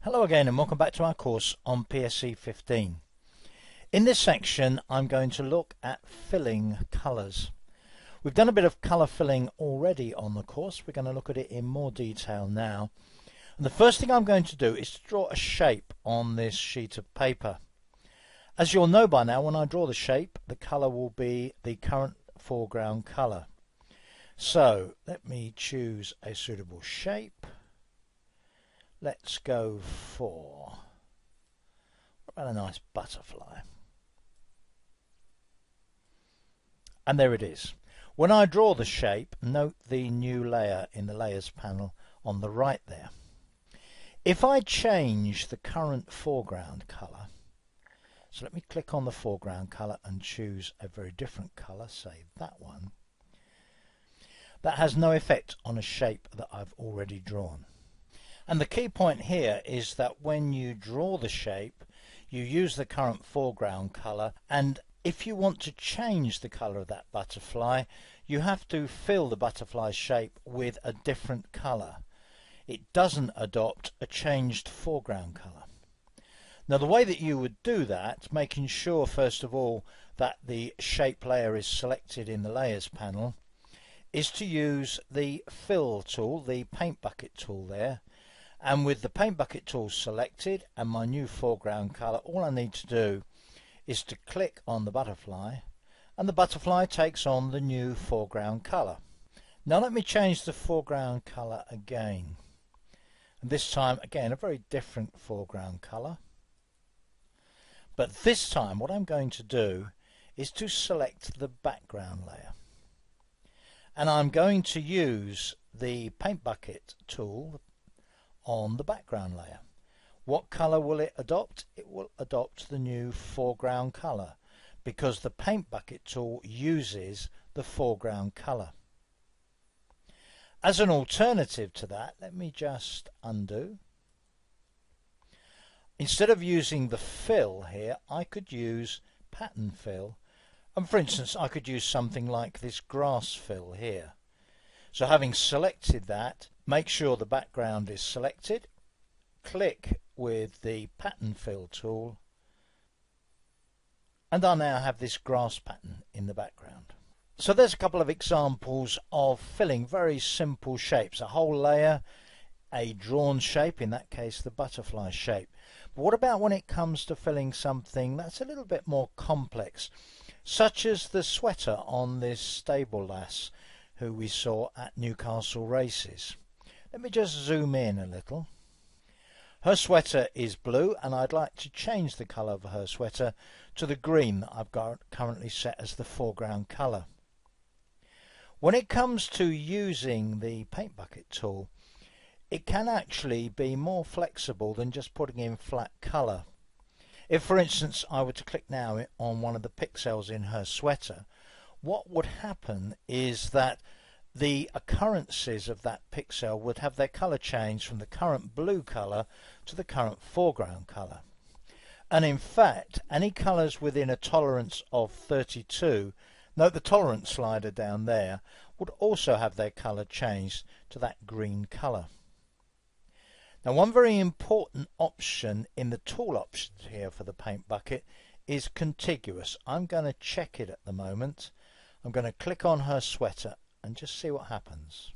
Hello again and welcome back to our course on PSE 15. In this section I'm going to look at filling colours. We've done a bit of colour filling already on the course. We're going to look at it in more detail now. And the first thing I'm going to do is to draw a shape on this sheet of paper. As you'll know by now, when I draw the shape, the colour will be the current foreground colour. So let me choose a suitable shape. Let's go for, what about a nice butterfly? And there it is. When I draw the shape, note the new layer in the layers panel on the right there. If I change the current foreground colour, so let me click on the foreground colour and choose a very different colour, say that one, that has no effect on a shape that I've already drawn. And the key point here is that when you draw the shape, you use the current foreground colour, and if you want to change the colour of that butterfly, you have to fill the butterfly shape with a different colour. It doesn't adopt a changed foreground colour. Now the way that you would do that, making sure first of all that the shape layer is selected in the layers panel, is to use the fill tool, the paint bucket tool there. And with the paint bucket tool selected and my new foreground colour, all I need to do is to click on the butterfly, and the butterfly takes on the new foreground colour. Now let me change the foreground colour again. And this time again a very different foreground colour. But this time what I'm going to do is to select the background layer. And I'm going to use the paint bucket tool on the background layer. What colour will it adopt? It will adopt the new foreground colour because the paint bucket tool uses the foreground colour. As an alternative to that, let me just undo. Instead of using the fill here, I could use pattern fill, and for instance I could use something like this grass fill here. So having selected that, make sure the background is selected, click with the pattern fill tool, and I now have this grass pattern in the background. So there's a couple of examples of filling very simple shapes, a whole layer, a drawn shape, in that case the butterfly shape. But what about when it comes to filling something that's a little bit more complex, such as the sweater on this stable lass who we saw at Newcastle races? Let me just zoom in a little. Her sweater is blue and I'd like to change the colour of her sweater to the green that I've got currently set as the foreground colour. When it comes to using the paint bucket tool, it can actually be more flexible than just putting in flat colour. If for instance I were to click now on one of the pixels in her sweater, what would happen is that the occurrences of that pixel would have their colour change from the current blue colour to the current foreground colour. And in fact, any colours within a tolerance of 32, note the tolerance slider down there, would also have their colour changed to that green colour. Now one very important option in the tool options here for the paint bucket is contiguous. I'm going to check it at the moment. I'm going to click on her sweater and just see what happens.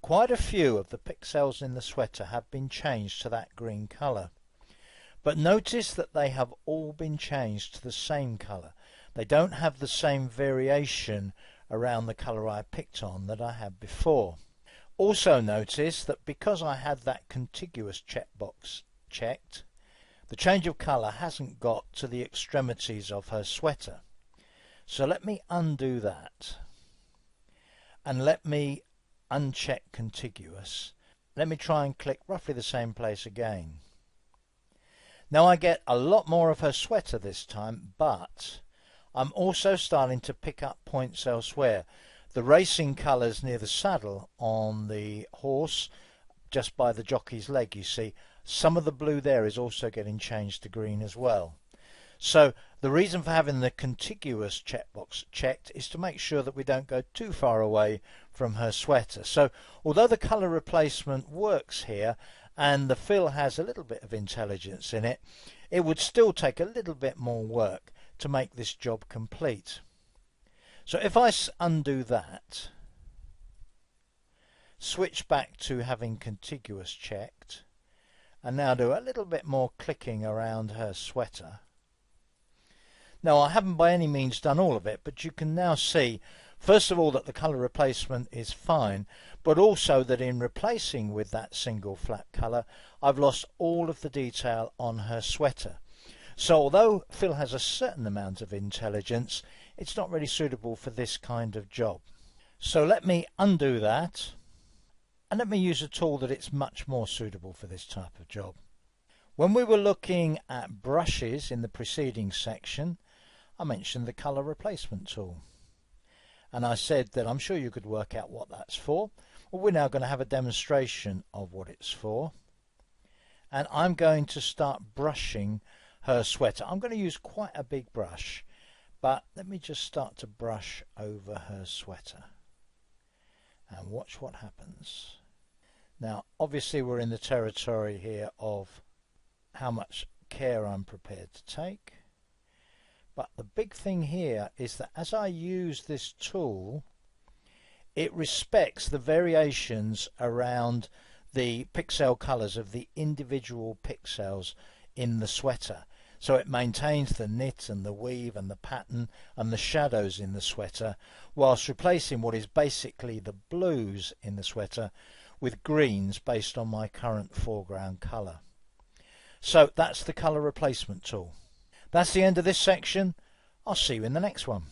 Quite a few of the pixels in the sweater have been changed to that green colour. But notice that they have all been changed to the same colour. They don't have the same variation around the colour I picked on that I had before. Also notice that because I had that contiguous checkbox checked, the change of colour hasn't got to the extremities of her sweater. So let me undo that and let me uncheck contiguous. Let me try and click roughly the same place again. Now I get a lot more of her sweater this time, but I'm also starting to pick up points elsewhere. The racing colours near the saddle on the horse, just by the jockey's leg, you see, some of the blue there is also getting changed to green as well. So the reason for having the contiguous checkbox checked is to make sure that we don't go too far away from her sweater. So although the colour replacement works here and the fill has a little bit of intelligence in it, it would still take a little bit more work to make this job complete. So if I undo that, switch back to having contiguous checked, and now do a little bit more clicking around her sweater. Now I haven't by any means done all of it, but you can now see first of all that the colour replacement is fine, but also that in replacing with that single flat colour I've lost all of the detail on her sweater. So although fill has a certain amount of intelligence, it's not really suitable for this kind of job. So let me undo that, and let me use a tool that it's much more suitable for this type of job. When we were looking at brushes in the preceding section, I mentioned the colour replacement tool. And I said that I'm sure you could work out what that's for. Well, we're now going to have a demonstration of what it's for. And I'm going to start brushing her sweater. I'm going to use quite a big brush, but let me just start to brush over her sweater. And watch what happens. Now, obviously we're in the territory here of how much care I'm prepared to take. But the big thing here is that as I use this tool, it respects the variations around the pixel colours of the individual pixels in the sweater. So it maintains the knit and the weave and the pattern and the shadows in the sweater, whilst replacing what is basically the blues in the sweater with greens based on my current foreground colour. So that's the colour replacement tool. That's the end of this section. I'll see you in the next one.